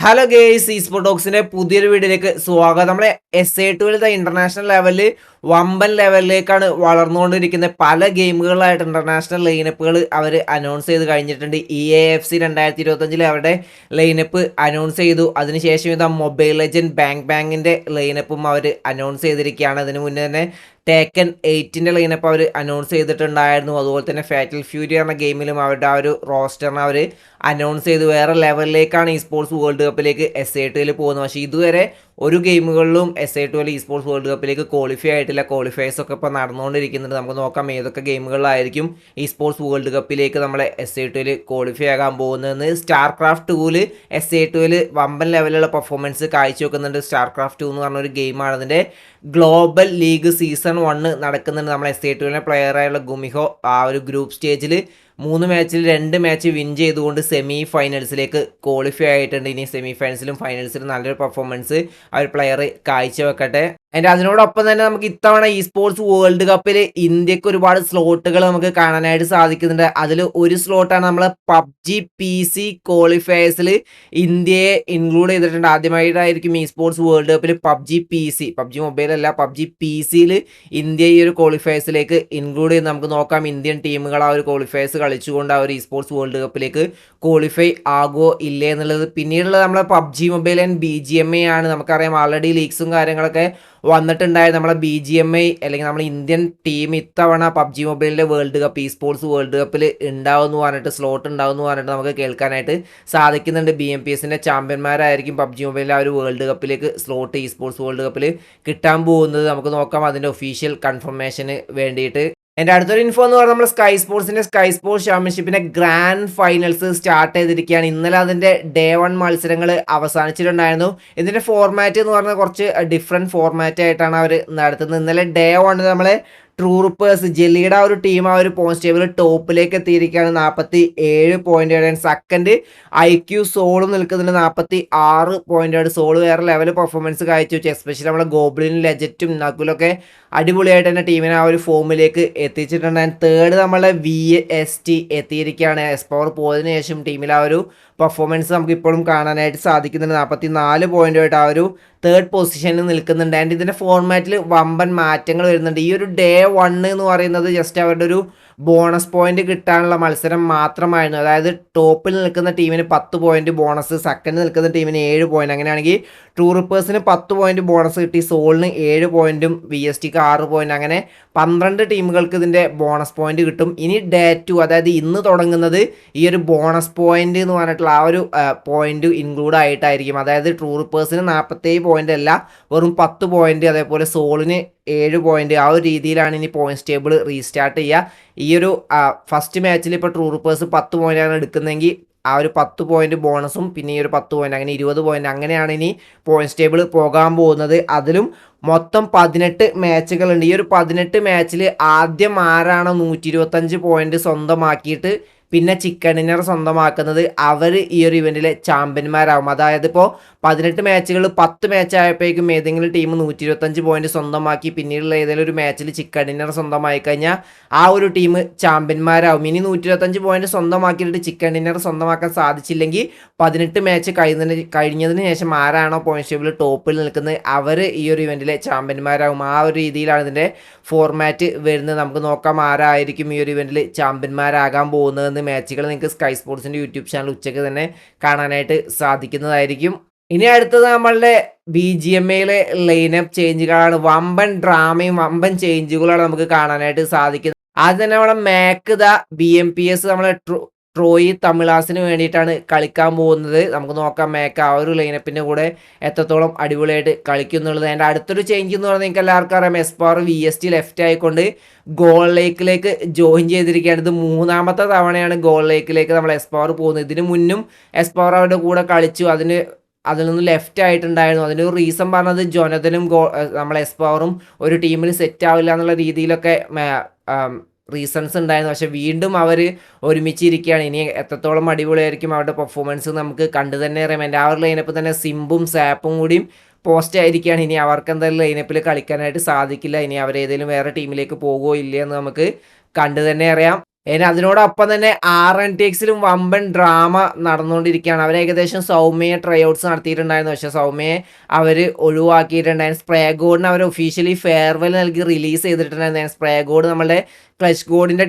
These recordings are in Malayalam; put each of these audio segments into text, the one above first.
ഹലോ ഗേയ്സ് സ്പോർട്സ് പുതിയൊരു വീഡിയോയിലേക്ക് സ്വാഗതം. നമ്മളെ SA2 ഇന്റർനാഷണൽ ലെവലിൽ വമ്പൻ ലെവലിലേക്കാണ് വളർന്നുകൊണ്ടിരിക്കുന്ന പല ഗെയിമുകളായിട്ട് ഇന്റർനാഷണൽ ലൈനപ്പുകൾ അവർ അനൗൺസ് ചെയ്ത് കഴിഞ്ഞിട്ടുണ്ട്. EAFC 2025 അവരുടെ ലൈനപ്പ് അനൗൺസ് ചെയ്തു. അതിനുശേഷം ഇതാ മൊബൈൽ ലെജൻഡ് ബാങ്കിന്റെ ലൈനപ്പും അവർ അനൗൺസ് ചെയ്തിരിക്കുകയാണ്. അതിനു മുന്നേ തന്നെ ടേക്കൻ 8ന്റെ ലൈനപ്പ് അവർ അനൗൺസ് ചെയ്തിട്ടുണ്ടായിരുന്നു. അതുപോലെ തന്നെ ഫാറ്റൽ ഫ്യൂരി എന്ന ഗെയിമിലും അവരുടെ ആ ഒരു റോസ്റ്ററിനെ അവർ അനൗൺസ് ചെയ്ത് വേറെ ലെവലിലേക്കാണ് സ്പോർട്സ് വേൾഡ് കപ്പിലേക്ക് SA2 പോകുന്നത്. പക്ഷേ ഇതുവരെ ഒരു ഗെയിമുകളിലും SA2 സ്പോർട്സ് വേൾഡ് കപ്പിലേക്ക് ക്വാളിഫൈ ആയിട്ടില്ല. ക്വാളിഫയേഴ്സ് ഒക്കെ ഇപ്പോൾ നടന്നുകൊണ്ടിരിക്കുന്നുണ്ട്. നമുക്ക് നോക്കാം ഏതൊക്കെ ഗെയിമുകളിലായിരിക്കും സ്പോർട്സ് വേൾഡ് കപ്പിലേക്ക് നമ്മളെ SA2 ക്വാളിഫൈ ആകാൻ പോകുന്നതെന്ന്. സ്റ്റാർക്രാഫ്റ്റ് 2 SA2 വമ്പൻ ലെവലിലുള്ള പെർഫോമൻസ് കാഴ്ചവെക്കുന്നുണ്ട്. സ്റ്റാർക്രാഫ്റ്റ് 2 എന്ന് പറഞ്ഞൊരു ഗെയിമാണ്. അതിൻ്റെ ഗ്ലോബൽ ലീഗ് സീസൺ 1 നടക്കുന്നുണ്ട്. നമ്മൾ SA2 പ്ലെയറായുള്ള ഗുമിഹോ ആ ഒരു ഗ്രൂപ്പ് സ്റ്റേജിൽ 3 മാച്ചിൽ 2 മാച്ച് വിൻ ചെയ്തുകൊണ്ട് സെമി ഫൈനൽസിലേക്ക് ക്വാളിഫൈ ആയിട്ടുണ്ട്. ഇനി സെമി ഫൈനൽസിലും ഫൈനൽസിലും നല്ലൊരു പെർഫോമൻസ് ആ ഒരു പ്ലെയർ കാഴ്ചവെക്കട്ടെ. ആൻഡ് അതിനോടൊപ്പം തന്നെ നമുക്ക് ഇത്തവണ സ്പോർട്സ് വേൾഡ് കപ്പിൽ ഇന്ത്യക്ക് ഒരുപാട് സ്ലോട്ടുകൾ നമുക്ക് കാണാനായിട്ട് സാധിക്കുന്നുണ്ട്. അതിൽ ഒരു സ്ലോട്ടാണ് നമ്മൾ PUBG PC ക്വാളിഫയേഴ്സിൽ ഇന്ത്യയെ ഇൻക്ലൂഡ് ചെയ്തിട്ടുണ്ട്. ആദ്യമായിട്ടായിരിക്കും സ്പോർട്സ് വേൾഡ് കപ്പിൽ PUBG മൊബൈൽ അല്ല PUBG PCയിൽ ഇന്ത്യ ഈ ഒരു ക്വാളിഫയേഴ്സിലേക്ക് ഇൻക്ലൂഡ് ചെയ്ത് നമുക്ക് നോക്കാം ഇന്ത്യൻ ടീമുകൾ ആ ഒരു ക്വാളിഫയേഴ്സ് കളിച്ചുകൊണ്ട് ആ ഒരു സ്പോർട്സ് വേൾഡ് കപ്പിലേക്ക് ക്വാളിഫൈ ആകുമോ ഇല്ലേ എന്നുള്ളത്. പിന്നീടുള്ളത് നമ്മളെ PUBG മൊബൈൽ ആൻഡ് BGMI ആണ്. നമുക്കറിയാം ആൾറെഡി ലീഗ്സും കാര്യങ്ങളൊക്കെ വന്നിട്ടുണ്ടായിരുന്നു. നമ്മളെ BGMI അല്ലെങ്കിൽ നമ്മൾ ഇന്ത്യൻ ടീം ഇത്തവണ PUBG മൊബൈലിൻ്റെ വേൾഡ് കപ്പ് സ്പോർട്സ് വേൾഡ് കപ്പിൽ ഉണ്ടാവുമെന്ന് പറഞ്ഞിട്ട് സ്ലോട്ട് ഉണ്ടാവുമെന്ന് പറഞ്ഞിട്ട് നമുക്ക് കേൾക്കാനായിട്ട് സാധിക്കുന്നുണ്ട്. BMPSൻ്റെ ചാമ്പ്യന്മാരായിരിക്കും PUBG മൊബൈലിൽ ആ ഒരു വേൾഡ് കപ്പിലേക്ക് സ്ലോട്ട് സ്പോർട്സ് വേൾഡ് കപ്പിൽ കിട്ടാൻ പോകുന്നത്. നമുക്ക് നോക്കാം അതിൻ്റെ ഒഫീഷ്യൽ കൺഫർമേഷന് വേണ്ടിയിട്ട്. എൻ്റെ അടുത്തൊരു ഇൻഫോ എന്ന് പറഞ്ഞാൽ നമ്മൾ സ്കൈ സ്പോർട്സ് ചാമ്പ്യൻഷിപ്പിൻ്റെ ഗ്രാൻഡ് ഫൈനൽസ് സ്റ്റാർട്ട് ചെയ്തിരിക്കുകയാണ്. ഇന്നലെ അതിൻ്റെ ഡേ 1 മത്സരങ്ങൾ അവസാനിച്ചിട്ടുണ്ടായിരുന്നു. ഇതിൻ്റെ ഫോർമാറ്റ് എന്ന് പറഞ്ഞാൽ കുറച്ച് ഡിഫറെൻറ്റ് ഫോർമാറ്റ് ആയിട്ടാണ് അവർ നടത്തുന്നത്. ഇന്നലെ ഡേ 1 നമ്മൾ ട്രൂപ്പേഴ്സ് ജെല്ലിയുടെ ആ ഒരു ടീം ആ ഒരു പോയിന്റ് ടേബിൾ ടോപ്പിലേക്ക് എത്തിയിരിക്കുകയാണ് 47 പോയിന്റ്. സെക്കൻഡ് IQ സോളും നിൽക്കുന്നുണ്ട് 46 പോയിന്റ്. സോള് വേറെ ലെവൽ പെർഫോമൻസ് കാഴ്ചവെച്ചു. എസ്പെഷ്യലി നമ്മുടെ ഗോബ്ലിനും ലെജറ്റും നക്കുലൊക്കെ അടിപൊളിയായിട്ട് തന്നെ ടീമിനെ ആ ഒരു ഫോമിലേക്ക് എത്തിച്ചിട്ടുണ്ട്. തേർഡ് നമ്മളെ VST എത്തിയിരിക്കുകയാണ്. എസ്പവർ പോയതിനു ശേഷം ടീമിൽ ആ ഒരു പെർഫോമൻസ് നമുക്ക് ഇപ്പോഴും കാണാനായിട്ട് സാധിക്കുന്നുണ്ട്. 44 പോയിന്റുമായിട്ട് ആ ഒരു തേർഡ് പൊസിഷനിൽ നിൽക്കുന്നുണ്ട്. ആൻഡ് ഇതിൻ്റെ ഫോർമാറ്റിൽ വമ്പൻ മാറ്റങ്ങൾ വരുന്നുണ്ട്. ഈ ഒരു ഡേ 1 എന്ന് പറയുന്നത് ജസ്റ്റ് അവരുടെ ഒരു ബോണസ് പോയിന്റ് കിട്ടാനുള്ള മത്സരം മാത്രമായിരുന്നു. അതായത് ടോപ്പിൽ നിൽക്കുന്ന ടീമിന് 10 പോയിന്റ് ബോണസ്, സെക്കൻഡ് നിൽക്കുന്ന ടീമിന് 7 പോയിന്റ്. അങ്ങനെയാണെങ്കിൽ ട്രൂപ്പേഴ്സിന് 10 പോയിന്റ് ബോണസ് കിട്ടി, സോളിന് 7 പോയിന്റും VSTക്ക് 6 പോയിന്റ്. അങ്ങനെ 12 ടീമുകൾക്ക് ഇതിൻ്റെ ബോണസ് പോയിന്റ് കിട്ടും. ഇനി ഡേ 2 അതായത് ഇന്ന് തുടങ്ങുന്നത് ഈ ഒരു ബോണസ് പോയിന്റ് എന്ന് പറഞ്ഞിട്ടുള്ള ആ ഒരു പോയിന്റ് ഇൻക്ലൂഡ് ആയിട്ടായിരിക്കും. അതായത് ട്രൂപ്പേഴ്സിന് 47 പോയിന്റ് അല്ല, വെറും 10 പോയിന്റ്. അതേപോലെ സോളിന് 7 പോയിന്റ്. ആ ഒരു രീതിയിലാണ് ഇനി പോയിന്റ്സ് ടേബിൾ റീസ്റ്റാർട്ട് ചെയ്യുക. ഈ ഒരു ഫസ്റ്റ് മാച്ചിൽ ഇപ്പോൾ ട്രൂപ്പേഴ്സ് 10 പോയിന്റാണ് എടുക്കുന്നതെങ്കിൽ ആ ഒരു 10 പോയിന്റ് ബോണസും പിന്നെ ഈ ഒരു 10 പോയിന്റ് അങ്ങനെ 20 പോയിന്റ് അങ്ങനെയാണ് ഇനി പോയിന്റ്സ് ടേബിൾ പോകാൻ പോകുന്നത്. അതിലും മൊത്തം 18 മാച്ചുകളുണ്ട്. ഈ ഒരു 18 മാച്ചിൽ ആദ്യം ആരാണോ 125 പോയിന്റ് സ്വന്തമാക്കിയിട്ട് പിന്നെ ചിക്കൻ ഡിന്നർ സ്വന്തമാക്കുന്നത് അവർ ഈ ഒരു ഇവൻറ്റിലെ ചാമ്പ്യന്മാരാകും. അതായത് ഇപ്പോൾ 18 മാച്ചുകൾ 10 മാച്ച് ആയപ്പോഴേക്കും ഏതെങ്കിലും ടീം 125 പോയിന്റ് സ്വന്തമാക്കി പിന്നീടുള്ള ഏതെങ്കിലും ഒരു മാച്ചിൽ ചിക്കൻ ഡിന്നർ സ്വന്തമായി കഴിഞ്ഞാൽ ആ ഒരു ടീം ചാമ്പ്യന്മാരാകും. ഇനി 125 പോയിന്റ് സ്വന്തമാക്കിയിട്ട് ചിക്കൻ ഡിന്നർ സ്വന്തമാക്കാൻ സാധിച്ചില്ലെങ്കിൽ 18 മാച്ച് കഴിഞ്ഞതിന് ശേഷം ആരാണോ പോയിന്റ് ടേബിൾ ടോപ്പിൽ നിൽക്കുന്നത് അവർ ഈ ഒരു ഇവൻറ്റിലെ ചാമ്പ്യന്മാരാകും. ആ ഒരു രീതിയിലാണ് ഇതിൻ്റെ ഫോർമാറ്റ് വരുന്നത്. നമുക്ക് നോക്കാം ആരായിരിക്കും ഈ ഒരു ഇവൻറ്റിൽ ചാമ്പ്യന്മാരാകാൻ പോകുന്നത്. മാച്ചുകൾ നിങ്ങൾക്ക് സ്കൈ സ്പോർട്സിൻ്റെ യൂട്യൂബ് ചാനൽ ഉച്ചയ്ക്ക് തന്നെ കാണാനായിട്ട് സാധിക്കുന്നതായിരിക്കും. ഇനി അടുത്തത് നമ്മളുടെ BGMIയിലെ ലൈനപ്പ് ചേഞ്ചുകളാണ്. വമ്പൻ ഡ്രാമയും വമ്പൻ ചേഞ്ചുകളാണ് നമുക്ക് കാണാനായിട്ട് സാധിക്കുന്നത്. ആദ്യം തന്നെ നമ്മളെ മാക്ക് BMPS നമ്മളെ ട്രോയി തമിഴാസിന് വേണ്ടിയിട്ടാണ് കളിക്കാൻ പോകുന്നത്. നമുക്ക് നോക്കാം മാക്ക് ആ ഒരു ലൈനപ്പിൻ്റെ കൂടെ എത്രത്തോളം അടിപൊളിയായിട്ട് കളിക്കും എന്നുള്ളത്. അതിൻ്റെ അടുത്തൊരു ചേഞ്ച് എന്ന് പറഞ്ഞാൽ നിങ്ങൾക്ക് എല്ലാവർക്കും അറിയാം എസ്പവർ VST ലെഫ്റ്റ് ആയിക്കൊണ്ട് ഗോൾ ലേക്കിലേക്ക് ജോയിൻ ചെയ്തിരിക്കുകയാണ്. ഇത് 3ാമത്തെ തവണയാണ് ഗോൾ ലേക്കിലേക്ക് നമ്മൾ എസ്പവർ പോകുന്നത്. ഇതിന് മുന്നും എസ്പവർ അവരുടെ കൂടെ കളിച്ചു, അതിൽ നിന്ന് ലെഫ്റ്റ് ആയിട്ടുണ്ടായിരുന്നു. അതിനൊരു റീസൺ പറഞ്ഞത് ജോനതനും നമ്മളെ എസ്പവറും ഒരു ടീമിൽ സെറ്റ് ആവില്ല എന്നുള്ള രീതിയിലൊക്കെ റീസൺസ് ഉണ്ടായിരുന്നു. പക്ഷേ വീണ്ടും അവർ ഒരുമിച്ചിരിക്കുകയാണ്. ഇനി എത്രത്തോളം അടിപൊളിയായിരിക്കും അവരുടെ പെർഫോമൻസ് നമുക്ക് കണ്ടു തന്നെ അറിയാം. എൻ്റെ ആ ഒരു ലൈനപ്പ് തന്നെ സിംബും സാപ്പും കൂടിയും പോസ്റ്റ് ആയിരിക്കുകയാണ്. ഇനി അവർക്ക് എന്തായാലും ലൈനപ്പിൽ കളിക്കാനായിട്ട് സാധിക്കില്ല. ഇനി അവരേതെങ്കിലും വേറെ ടീമിലേക്ക് പോകുമോ ഇല്ലയെന്ന് നമുക്ക് കണ്ടു തന്നെ അറിയാം. ഇനി അതിനോടൊപ്പം തന്നെ RNTXിലും വമ്പൻ ഡ്രാമ നടന്നുകൊണ്ടിരിക്കുകയാണ്. അവർ ഏകദേശം സൗമ്യയെ ട്രൈ ഔട്ട്സ് നടത്തിയിട്ടുണ്ടായിരുന്നു. പക്ഷേ സൗമ്യയെ അവർ ഒഴിവാക്കിയിട്ടുണ്ടായിരുന്നു. സ്പ്രേ ഗോഡിന് അവർ ഒഫീഷ്യലി ഫെയർവെൽ നൽകി റിലീസ് ചെയ്തിട്ടുണ്ടായിരുന്നു. സ്പ്രേ ഗോഡ് നമ്മളുടെ ക്ലച്ച് ഗോഡിൻ്റെ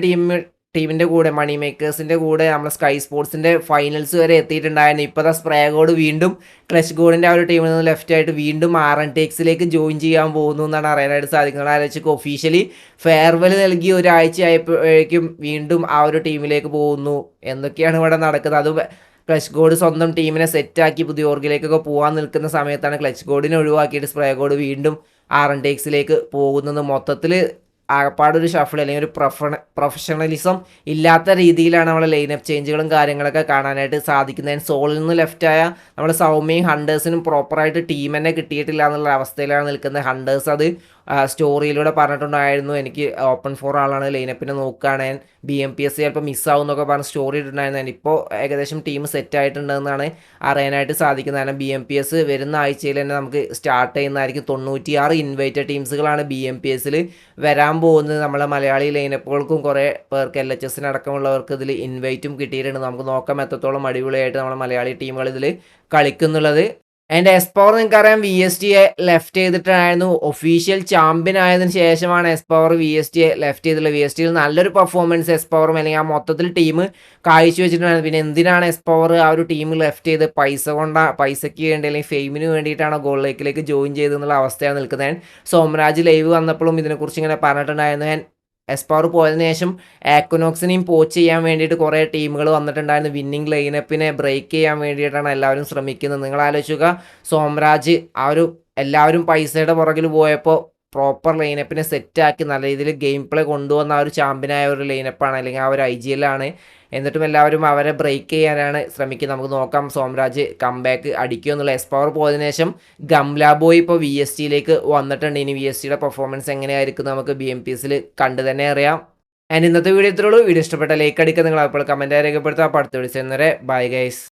ടീമിൻ്റെ കൂടെ മണി മേക്കേഴ്സിൻ്റെ കൂടെ നമ്മൾ സ്കൈ സ്പോർട്സിൻ്റെ ഫൈനൽസ് വരെ എത്തിയിട്ടുണ്ടായിരുന്നു. ഇപ്പോൾ സ്പ്രേ ഗോഡ് വീണ്ടും ക്ലച്ച് ഗോഡിൻ്റെ ആ ഒരു ടീമിൽ നിന്ന് ലെഫ്റ്റ് ആയിട്ട് വീണ്ടും RNTXിലേക്ക് ജോയിൻ ചെയ്യാൻ പോകുന്നു എന്നാണ് അറിയാനായിട്ട് സാധിക്കുന്നത്. ആലോചിച്ച് ഒഫീഷ്യലി ഫെയർവെൽ നൽകി ഒരാഴ്ച ആയപ്പോഴേക്കും വീണ്ടും ആ ഒരു ടീമിലേക്ക് പോകുന്നു. എന്തൊക്കെയാണ് ഇവിടെ നടക്കുന്നത്? അത് ക്ലച്ച് ഗോഡ് സ്വന്തം ടീമിനെ സെറ്റാക്കി പുതിയ ഓർഗിലേക്കൊക്കെ പോകാൻ നിൽക്കുന്ന സമയത്താണ് ക്ലച്ച് ഗോഡിനെ ഒഴിവാക്കിയിട്ട് സ്പ്രേ ഗോഡ് വീണ്ടും RNTXിലേക്ക് പോകുന്നത്. മൊത്തത്തിൽ ആകപ്പാടൊരു ഷഫിൾ അല്ലെങ്കിൽ ഒരു പ്രൊഫഷണലിസം ഇല്ലാത്ത രീതിയിലാണ് നമ്മളെ ലൈനപ്പ് ചേഞ്ചുകളും കാര്യങ്ങളൊക്കെ കാണാനായിട്ട് സാധിക്കുന്നത്. സോളിൽ നിന്ന് ലെഫ്റ്റായ നമ്മുടെ സൗമ്യയും ഹണ്ടേഴ്സിനും പ്രോപ്പറായിട്ട് ടീം തന്നെ കിട്ടിയിട്ടില്ല എന്നുള്ള അവസ്ഥയിലാണ് നിൽക്കുന്നത്. ഹണ്ടേഴ്സ് അത് സ്റ്റോറിയിലൂടെ പറഞ്ഞിട്ടുണ്ടായിരുന്നു, എനിക്ക് ഓപ്പൺ ഫോർ ആളാണ്, ലൈനപ്പിനെ നോക്കുകയാണ്, BMPS ചിലപ്പോൾ മിസ്സാവും എന്നൊക്കെ പറഞ്ഞ് സ്റ്റോറി ഇട്ടിട്ടുണ്ടായിരുന്നു. ഇപ്പോൾ ഏകദേശം ടീം സെറ്റ് ആയിട്ടുണ്ടെന്നാണ് അറിയാനായിട്ട് സാധിക്കുന്നത്. കാരണം BMPS വരുന്ന ആഴ്ചയിൽ തന്നെ നമുക്ക് സ്റ്റാർട്ട് ചെയ്യുന്നതായിരിക്കും. 96 ഇൻവൈറ്റഡ് ടീംസുകളാണ് BMPSൽ വരാൻ പോകുന്നത്. നമ്മളെ മലയാളി ലൈനപ്പുകൾക്കും കുറേ പേർക്ക് LHSന് അടക്കമുള്ളവർക്ക് ഇതിൽ ഇൻവൈറ്റും കിട്ടിയിട്ടുണ്ട്. നമുക്ക് നോക്കാം എത്രത്തോളം അടിപൊളിയായിട്ട് നമ്മുടെ മലയാളി ടീമുകൾ ഇതിൽ കളിക്കുന്നുള്ളത്. ആൻഡ് എസ്പവർ നിങ്ങൾക്കറിയാം VSTയെ ലെഫ്റ്റ് ചെയ്തിട്ടായിരുന്നു. ഒഫീഷ്യൽ ചാമ്പ്യൻ ആയതിനു ശേഷമാണ് എസ്പവർ VSTയെ ലെഫ്റ്റ് ചെയ്തിട്ടുള്ളത്. VSTയിൽ നല്ലൊരു പെർഫോമൻസ് എസ്പവറും അല്ലെങ്കിൽ ആ മൊത്തത്തിൽ ടീം കാഴ്ചവെച്ചിട്ടുണ്ടായിരുന്നു. പിന്നെ എന്തിനാണ് എസ്പവർ ആ ഒരു ടീം ലെഫ്റ്റ് ചെയ്ത് പൈസയ്ക്ക് വേണ്ടി അല്ലെങ്കിൽ ഫെയിമിന് വേണ്ടിയിട്ടാണ് ഗോളിലേക്കിലേക്ക് ജോയിൻ ചെയ്തെന്നുള്ള അവസ്ഥയാണ് നിൽക്കുന്നത്. സോമരാജ് ലൈവ് വന്നപ്പോഴും ഇതിനെക്കുറിച്ച് ഇങ്ങനെ പറഞ്ഞിട്ടുണ്ടായിരുന്നു. എസ്പവർ പോയതിനു ശേഷം ആക്വനോക്സിനെയും പോച്ച് ചെയ്യാൻ വേണ്ടിയിട്ട് കുറേ ടീമുകൾ വന്നിട്ടുണ്ടായിരുന്നു. വിന്നിംഗ് ലൈനപ്പിനെ ബ്രേക്ക് ചെയ്യാൻ വേണ്ടിയിട്ടാണ് എല്ലാവരും ശ്രമിക്കുന്നത്. നിങ്ങൾ ആലോചിക്കുക, സോമരാജ് ആ ഒരു എല്ലാവരും പൈസയുടെ പുറകിൽ പോയപ്പോൾ പ്രോപ്പർ ലൈനപ്പിനെ സെറ്റാക്കി നല്ല രീതിയിൽ ഗെയിം പ്ലേ കൊണ്ടുവന്ന ആ ഒരു ചാമ്പ്യനായ ഒരു ലൈനപ്പാണ്, അല്ലെങ്കിൽ ആ ഒരു IGL ആണ്. എന്നിട്ടും എല്ലാവരും അവരെ ബ്രേക്ക് ചെയ്യാനാണ് ശ്രമിക്കുന്നത്. നമുക്ക് നോക്കാം സോമരാജ് കംബാക്ക് അടിക്കുക എന്നുള്ള. എസ്പവർ പോയതിനു ശേഷം ഗംല ബോയ് ഇപ്പോൾ VSTയിലേക്ക് വന്നിട്ടുണ്ട്. ഇനി VSTയുടെ പെർഫോമൻസ് എങ്ങനെയായിരിക്കും നമുക്ക് BMPSൽ കണ്ടു തന്നെ അറിയാം. ആൻഡ് ഇന്നത്തെ വീഡിയോ ഇത്രയുള്ളൂ. വീഡിയോ ഇഷ്ടപ്പെട്ട ലൈക്ക് അടിക്കുക, നിങ്ങൾ അപ്പോൾ കമൻറ്റായി രേഖപ്പെടുത്തുക. അപ്പോൾ അടുത്ത വീഡിയോസ് ബൈ ഗൈസ്.